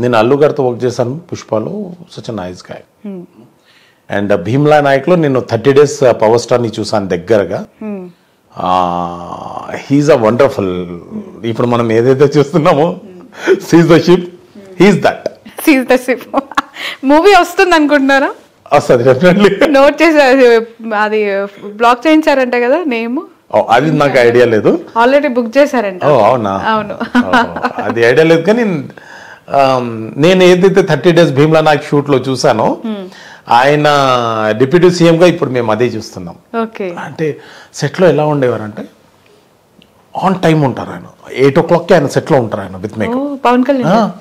నేను అల్లు గారితో వర్క్ చేశాను పుష్పలో, such a nice guy. And Bheemla నాయక్లో నేను 30 days పవర్ స్టార్ని చూసాను దగ్గరగా. He's a wonderful. ఇప్పుడు మనం ఏదైతే చూస్తున్నామో seize the ship, he's that. Seize the ship movie వస్తుంది అనుకుంటున్నారా? వస్తుంది డెఫినెట్లీ. నోట్ చేశారు, అది బ్లాక్ చేయించారంట కదా నేమ్? అది నాకు ఐడియా లేదు. ఆల్రెడీ బుక్ చేశారంట. అవునా? అవును. అది ఐడియా లేదు కానీ నేను ఏదైతే 30 days భీమ్లా నాయక్ షూట్ లో చూసానో ఆయన డిప్యూటీ సీఎం గా ఇప్పుడు మేము అదే చూస్తున్నాం. అంటే సెట్ లో ఎలా ఉండేవారు అంటే ఆన్ టైం ఉంటారు ఆయన. 8 o'clock ఆయన సెట్ లో ఉంటారు ఆయన with makeup. Pawan Kalyan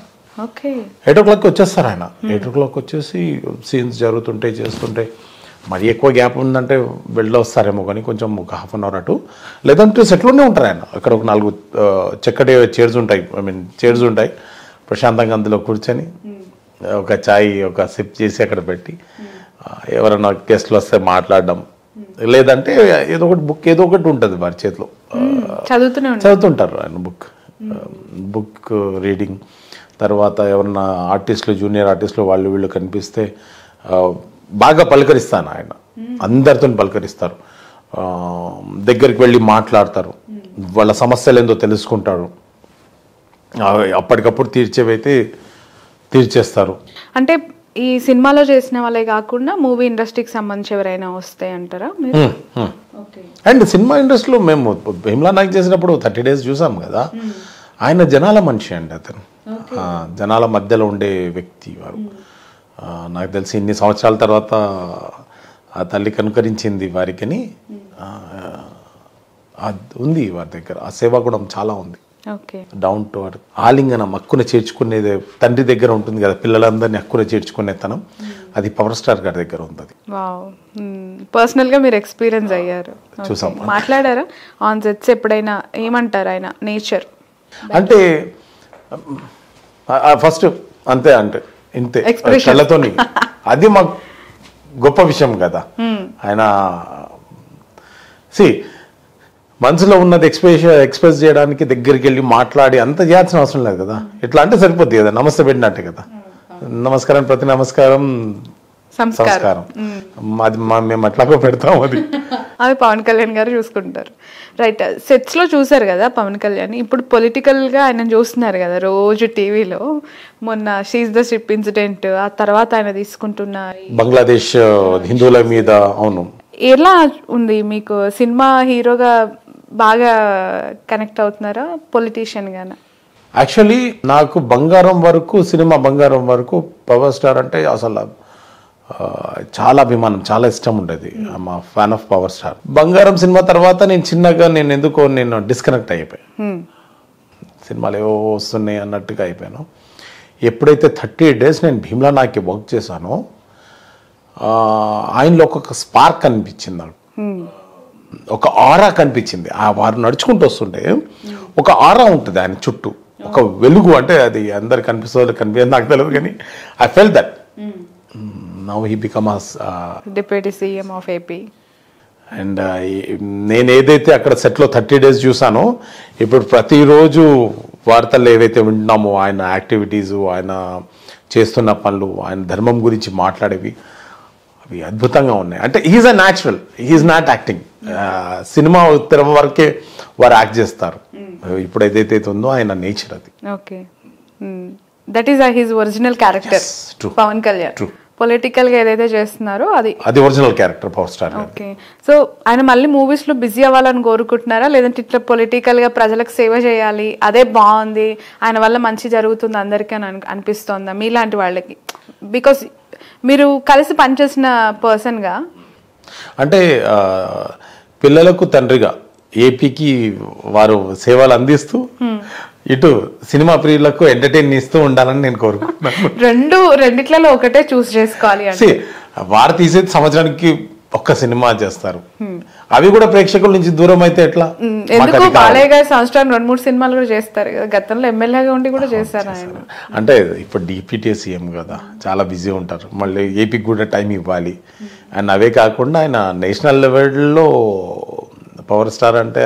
8 o'clock వచ్చేస్తారు ఆయన. 8 o'clock వచ్చేసి సీన్స్ జరుగుతుంటే చేస్తుంటే, మరి ఎక్కువ గ్యాప్ ఉందంటే వెళ్ళొస్తారేమో కానీ కొంచెం ఒక 1/2 hour అటు, లేదంటే సెట్లోనే ఉంటారు ఆయన. అక్కడ ఒక 4 చక్కటి చైర్స్ ఉంటాయి, చైర్స్ ఉంటాయి. ప్రశాంతంగా అందులో కూర్చొని ఒక చాయ్ ఒక సిప్ చేసి అక్కడ పెట్టి ఎవరైనా గెస్ట్లు వస్తే మాట్లాడడం, లేదంటే ఏదో ఒకటి బుక్ ఏదో ఒకటి ఉంటుంది వారి చేతిలో, చదువుతుంటారు ఆయన. Book reading. తర్వాత ఎవరన్నా ఆర్టిస్టులు, జూనియర్ ఆర్టిస్టులు వాళ్ళు వీళ్ళు కనిపిస్తే బాగా పలకరిస్తాను ఆయన. అందరితో పలకరిస్తారు, దగ్గరికి వెళ్ళి మాట్లాడతారు, వాళ్ళ సమస్యలు ఏందో తెలుసుకుంటారు, అప్పటికప్పుడు తీర్చేవైతే తీర్చేస్తారు. అంటే ఈ సినిమాలో చేసిన వాళ్ళే కాకుండా మూవీ ఇండస్ట్రీకి సంబంధించి ఎవరైనా వస్తే అంటారా? అండ్ సినిమా ఇండస్ట్రీలో మేము భీమ్లా నాయక్ చేసినప్పుడు 30 days చూసాం కదా, ఆయన జనాల మనిషి అండి. అతను జనాల మధ్యలో ఉండే వ్యక్తి వారు. నాకు తెలిసి ఇన్ని సంవత్సరాల తర్వాత ఆ తల్లి కనుకరించింది వారికని ఉంది వారి దగ్గర. ఆ సేవా గుణం చాలా ఉంది. డౌన్ టు అర్త్, ఆలింగనం, హక్కున చేర్చుకునేది తండ్రి దగ్గర ఉంటుంది కదా, పిల్లలందరినీ హక్కున చేర్చుకునే తనం, అది పవర్ స్టార్ గారి దగ్గర ఉంది. పర్సనల్ గా మీరు ఎక్స్పీరియన్స్ అయ్యారు, చూసాం, మాట్లాడారా ఆన్ సెట్స్ ఎప్పుడైనా? ఏమంటారు ఆయన నేచర్? అంటే ఫస్ట్ అంతే, అంటే ఇంతే కళ్ళతోని, అది మాకు గొప్ప విషయం కదా. ఆయన మనసులో ఉన్నది ఎక్స్ప్రెస్ చేయడానికి దగ్గరికి వెళ్ళి మాట్లాడి అంత చేయాల్సిన అవసరం లేదు కదా. ఇట్లా అంటే సరిపోద్ది కదా, నమస్తే పెట్టినట్టే కదా. నమస్కారం, ప్రతి నమస్కారం సంస్కారం, అది మేము అట్లాగో పెడతాం. అది పవన్ కళ్యాణ్ గారు చూసుకుంటారు. రైట్, సెట్స్ లో చూసారు కదా పవన్ కళ్యాణ్. ఇప్పుడు పొలిటికల్ గా ఆయన చూస్తున్నారు కదా రోజు టీవీలో. మొన్న షీజ్ ద షిప్ ఇన్సిడెంట్, ఆ తర్వాత ఆయన తీసుకుంటున్న బంగ్లాదేశ్ హిందువుల మీద. అవును, ఎలా ఉంది మీకు? సినిమా హీరోగా బాగా కనెక్ట్ అవుతున్నారా పొలిటీషియన్ గానా? యాక్చువల్లీ నాకు బంగారం వరకు, సినిమా బంగారం వరకు పవర్ స్టార్ అంటే అసలు చాలా అభిమానం, చాలా ఇష్టం ఉండేది. మా ఫ్యాన్ ఆఫ్ పవర్ స్టార్. బంగారం సినిమా తర్వాత నేను చిన్నగా నేను డిస్కనెక్ట్ అయిపోయాను. సినిమాలు ఏవో వస్తున్నాయి అన్నట్టుగా అయిపోయాను. ఎప్పుడైతే 30 days నేను భీమ్లా నాయక్కి వర్క్ చేశానో ఆయనలో ఒక స్పార్క్ కనిపించింది నాకు, ఒక ఆరా కనిపించింది. ఆ వారు నడుచుకుంటూ వస్తుంటే ఒక ఆరా ఉంటుంది ఆయన చుట్టూ, ఒక వెలుగు. అంటే అది అందరు కనిపిస్తుంది నాకు తెలియదు కానీ I felt that. Now he become deputy CM of AP. And నేను ఏదైతే అక్కడ సెట్లో 30 days చూసానో, ఇప్పుడు ప్రతిరోజు వార్తల్లో ఏవైతే వింటున్నామో ఆయన యాక్టివిటీసు, ఆయన చేస్తున్న పనులు, ఆయన ధర్మం గురించి మాట్లాడేవి, అవి అద్భుతంగా ఉన్నాయి. అంటే he's a natural, he's not acting. Cinema తెర వరకే వారు యాక్ట్ చేస్తారు. ఇప్పుడు ఏదైతే ఉందో ఆయన నేచర్ అది. Okay, that is his original character Pawan Kalyan. Political గా ఏదైతే చేస్తున్నారో అది original character power star. Okay, so ఆయన మళ్ళీ మూవీస్ లో బిజీ అవ్వాలని కోరుకుంటున్నారా, లేదంటే ఇట్లా పొలిటికల్ గా ప్రజలకు సేవ చేయాలి, అదే బాగుంది, ఆయన వల్ల మంచి జరుగుతుంది అందరికీ అని అనిపిస్తోందా మీలాంటి వాళ్ళకి? బికాస్ మీరు కలిసి పనిచేసిన పర్సన్ గా. అంటే పిల్లలకు తండ్రిగా ఏపీకి వారు సేవలు అందిస్తూ, ఇటు సినిమా ప్రియులకు ఎంటర్టైన్ ఇస్తూ ఉండాలని నేను కోరుకుంటున్నాను. రెండిట్లలో ఒకటే చూస్ చేసుకోవాలి. వారు తీసేది సంవత్సరానికి ఒక్క సినిమా చేస్తారు, అవి కూడా ప్రేక్షకుల నుంచి దూరం అయితే ఎట్లా? ఎందుకు బాలయ్య గారు సంవత్సరానికి 2-3 సినిమాలు కూడా చేస్తారు కదా, గతంలో ఎమ్మెల్యేగా ఉండి కూడా చేస్తారు ఆయన. అంటే ఇప్పుడు డిప్యూటీ సీఎం కదా, చాలా బిజీ ఉంటారు, మళ్ళీ ఏపీకి కూడా టైం ఇవ్వాలి. అండ్ అవే కాకుండా ఆయన నేషనల్ లెవెల్లో పవర్ స్టార్ అంటే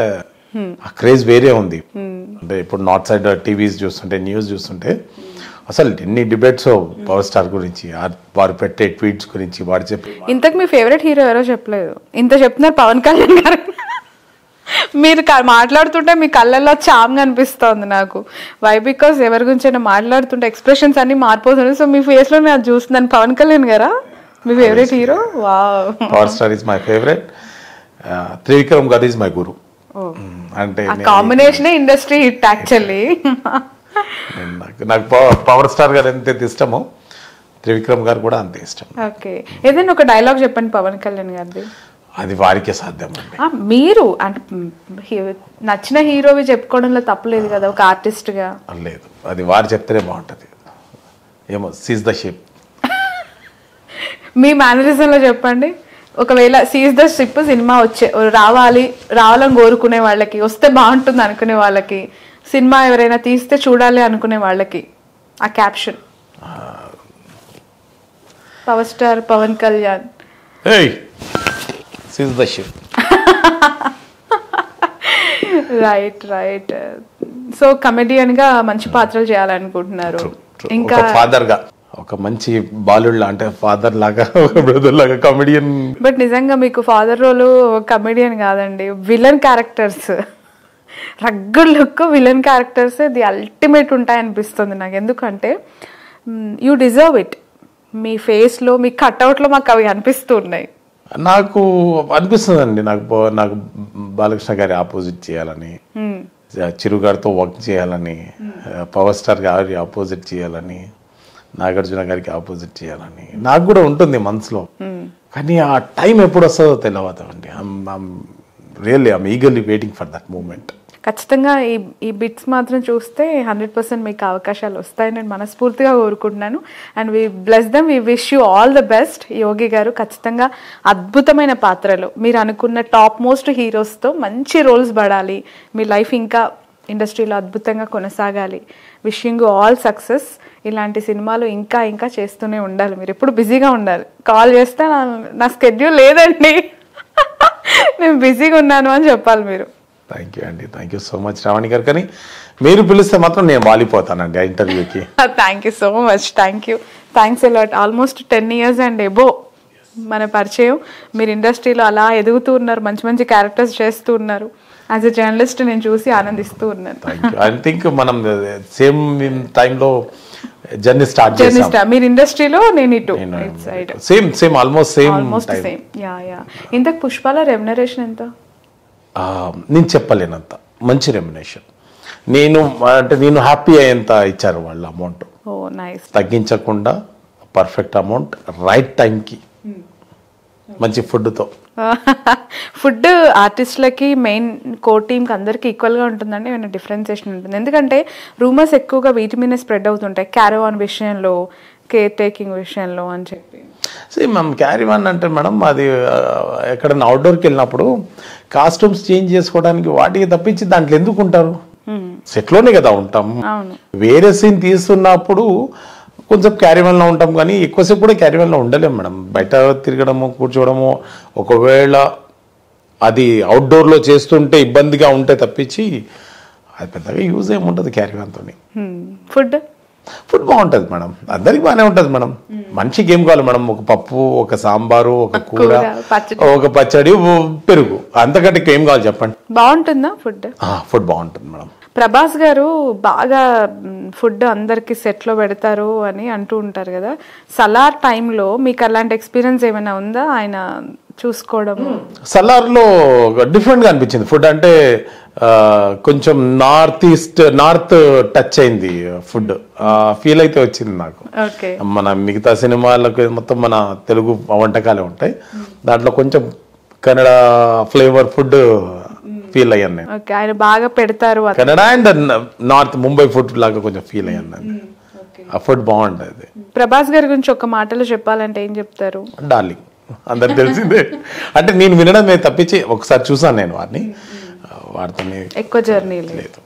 ఆ క్రేజ్ వేరే ఉంది. అంటే ఇప్పుడు నార్త్ సైడ్ టీవీస్ చూస్తుంటే, న్యూస్ చూస్తుంటే అసలు ఎన్ని డిబేట్స్ పవర్ స్టార్ గురించి, వారు పెట్టే ట్వీట్స్ గురించి, వాడు చెప్పే ఇంతకు మీ ఫేవరెట్ హీరో ఎవరో చెప్పలేదు, ఇంత చెప్తున్నారు పవన్ కళ్యాణ్ గారు. మీరు మాట్లాడుతుంటే మీ కళ్ళల్లో చామ్గా అనిపిస్తోంది నాకు. వై బికాస్ ఎవరి గురించి అయినా మాట్లాడుతుంటే ఎక్స్ప్రెషన్స్ అన్ని మారిపోతున్నాయి. సో మీ ఫేస్ లో నేను చూస్తున్నాను. పవన్ కళ్యాణ్ గారా మీ favourite hero? Wow. Power star is my favourite. Trivikram garu is my guru. అంటే కాంబినేషన్ ఇండస్ట్రీ హిట్ యాక్చువల్లీ. నాకు పవర్ స్టార్ గారు ఎంత ఇష్టమో త్రివిక్రమ్ గారు కూడా అంతే ఇష్టం. ఓకే, ఏదైనా ఒక డైలాగ్ చెప్పండి పవన్ కళ్యాణ్ గారిది. అది వారికే సాధ్యం అండి. మీరు అంటే నచ్చిన హీరోవి చెప్పుకోవడంలో తప్పలేదు కదా ఒక ఆర్టిస్ట్ గా. లేదు, అది వారు చెప్తేనే బాగుంటది. ఏమో seize the ship. Me mannerism లో చెప్పండి. ఒకవేళ సీజ్ ద షిప్ సినిమా రావాలని కోరుకునే వాళ్ళకి, వస్తే బాగుంటుంది అనుకునే వాళ్ళకి, సినిమా ఎవరైనా తీస్తే చూడాలి అనుకునే వాళ్ళకి ఆ caption. Power star Pawan Kalyan seize the ship. Right. So comedian గా మంచి పాత్రలు చేయాలనుకుంటున్నారు. ఇంకా ఫాదర్ గా, ఒక మంచి బాలుడు అంటే ఫాదర్ లాగా, ఒక బ్రదర్ లాగా కమెడియన్. బట్ నిజంగా మీకు ఫాదర్ రోల్ కమెడియన్ కాదండి, villain characters, rugged look villain characters the ultimate ఉంటాయి అనిపిస్తుంది నాకు. ఎందుకంటే you deserve it. Me face లో, మీ కట్అవుట్ లో మాకు అవి అనిపిస్తూ ఉన్నాయి. నాకు అనిపిస్తుంది అండి, నాకు బాలకృష్ణ గారి ఆపోజిట్ చేయాలని, చిరు గారితో వర్క్ చేయాలని, పవర్ స్టార్ గారి ఆపోజిట్ చేయాలని, నాగార్జున గారికి ఆపోజిట్ చేయాలని నాకు కూడా ఉంటుంది మనసులో. కానీ ఆ టైం ఎప్పుడు వస్తుందో తెలియదండి. Really I'm eagerly waiting for that moment. ఖచ్చితంగా ఈ బిట్స్ మాత్రం చూస్తే 100% మీకు అవకాశాలు వస్తాయని నేను మనస్ఫూర్తిగా కోరుకుంటున్నాను. And we bless them, we wish you all the best. Yogi garu ఖచ్చితంగా అద్భుతమైన పాత్రలు, మీరు అనుకున్న టాప్ మోస్ట్ హీరోస్తో మంచి రోల్స్ పడాలి, మీ లైఫ్ ఇంకా ఇండస్ట్రీలో అద్భుతంగా కొనసాగాలి. Wishing you all success. ఇలాంటి సినిమాలు ఇంకా ఇంకా చేస్తూనే ఉండాలి. మీరు ఎప్పుడు బిజీగా ఉండాలి. కాల్ చేస్తే నా స్కెడ్యూల్ లేదండి, నేను బిజీగా ఉన్నాను అని చెప్పాలి మీరు. థ్యాంక్ యూ అండి, థ్యాంక్ యూ సో మచ్ రావణి గారు. కానీ మీరు పిలిస్తే మాత్రం నేను వాలిపోతానండి ఆ ఇంటర్వ్యూకి. Thank you so much. Thanks a lot. Almost 10 years and above మన పరిచయం. మీరు ఇండస్ట్రీలో అలా ఎదుగుతూ ఉన్నారు, మంచి మంచి క్యారెక్టర్స్ చేస్తూ ఉన్నారు. యాజ్ ఎ జర్నలిస్ట్ నేను చూసి ఆనందిస్తూ ఉన్నాను. ఐ థింక్ మనం సేమ్ టైంలో జర్నీ స్టార్ట్ చేసాం. మీరు ఇండస్ట్రీలో, నేను ఇటు side. Same almost same. Yeah. ఇంతకు పుష్పాల రెమ్యునరేషన్ ఎంత? నేను చెప్పలేనంత మంచి రెమ్యునేషన్. నేను హ్యాపీ అయ్యేంత ఇచ్చారు వాళ్ళు అమౌంట్. ఓ నైస్. తగ్గించకుండా పర్ఫెక్ట్ అమౌంట్, రైట్ టైంకి, మంచి ఫుడ్తో. ఫుడ్ ఆర్టిస్టులకి, మెయిన్ కోర్ టీమ్కి అందరికీ ఈక్వల్గా ఉంటుందండి, ఏమైనా డిఫరెన్సియేషన్ ఉంటుంది? ఎందుకంటే రూమర్స్ ఎక్కువగా వీటి మీద స్ప్రెడ్ అవుతుంటాయి, క్యారవాన్ విషయంలో, కేర్ టేకింగ్ విషయంలో అని చెప్పి. మనం క్యారీవాన్ అంటే మేడం, అది ఎక్కడైనా అవుట్డోర్కి వెళ్ళినప్పుడు కాస్ట్యూమ్స్ చేంజ్ చేసుకోవడానికి వాటికి తప్పించి దాంట్లో ఎందుకు ఉంటారు? సెట్లోనే కదా ఉంటాం. వేరే సీన్ తీస్తున్నప్పుడు కొంచెం క్యారీవాన్లో ఉంటాం, కానీ ఎక్కువసేపు కూడా క్యారీవాన్లో ఉండలేము మేడం. బయట తిరగడము, కూర్చోవడము, ఒకవేళ అది అవుట్డోర్లో చేస్తుంటే ఇబ్బందిగా ఉంటే తప్పించి అది పెద్దగా యూజ్ ఏముంటుంది క్యారీవాన్తో. ఫుడ్ బాగుంటుంది మేడం, అందరికి బాగానే ఉంటుంది మేడం. మనిషికి ఏం కావాలి మేడం? ఒక పప్పు, ఒక సాంబారు, ఒక కూర, ఒక పచ్చడి, పెరుగు, అంతకంటే ఏం కావాలి చెప్పండి? బాగుంటుందా ఫుడ్? ఫుడ్ బాగుంటుంది మేడం. ప్రభాస్ గారు బాగా ఫుడ్ అందరికి సెట్లో పెడతారు అని అంటూ ఉంటారు కదా, సలార్ టైంలో మీకు అలాంటి ఎక్స్పీరియన్స్ ఏమైనా ఉందా? ఆయన చూసుకోవడం సలార్లో డిఫరెంట్గా అనిపించింది. ఫుడ్ అంటే కొంచెం నార్త్ టచ్ అయింది ఫుడ్, ఫీల్ అయితే వచ్చింది నాకు. మన మిగతా సినిమాలకు మొత్తం మన తెలుగు వంటకాలే ఉంటాయి, దాంట్లో కొంచెం కన్నడ ఫ్లేవర్ ఫుడ్ ఫీల్ అయ్యాను నేను. ఆయన బాగా పెడతారు Kannada and north Mumbai food లాగా కొంచెం ఫీల్ అయ్యాను. ఆ ఫుడ్ బాగుంటుంది. ప్రభాస్ గారి గురించి ఒక మాటలో చెప్పాలంటే ఏం చెప్తారు? డార్లింగ్, అందరికి తెలిసిందే. అంటే నేను వినడమే తప్పించి ఒకసారి చూసాను నేను వారిని, వారితో ఎక్కువ జర్నీ లేదు.